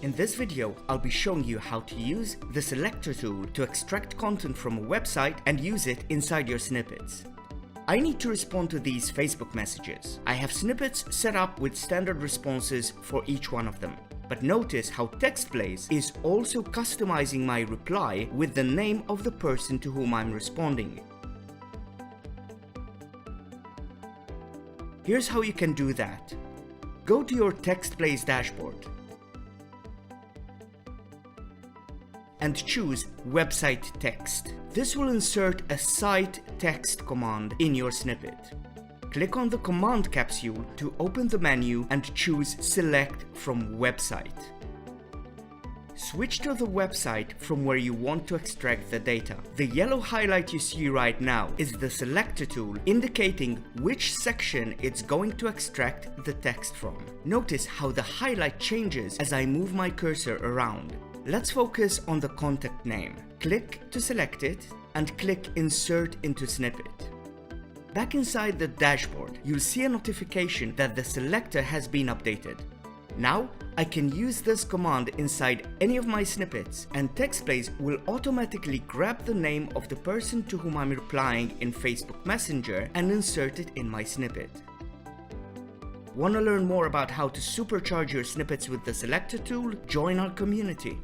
In this video, I'll be showing you how to use the Selector tool to extract content from a website and use it inside your snippets. I need to respond to these Facebook messages. I have snippets set up with standard responses for each one of them. But notice how TextBlaze is also customizing my reply with the name of the person to whom I'm responding. Here's how you can do that. Go to your TextBlaze dashboard and choose Website Text. This will insert a site text command in your snippet. Click on the command capsule to open the menu and choose Select from Website. Switch to the website from where you want to extract the data. The yellow highlight you see right now is the Selector tool indicating which section it's going to extract the text from. Notice how the highlight changes as I move my cursor around. Let's focus on the contact name. Click to select it and click Insert into Snippet. Back inside the dashboard, you'll see a notification that the selector has been updated. Now, I can use this command inside any of my snippets, and TextBlaze will automatically grab the name of the person to whom I'm replying in Facebook Messenger and insert it in my snippet. Want to learn more about how to supercharge your snippets with the Selector tool? Join our community.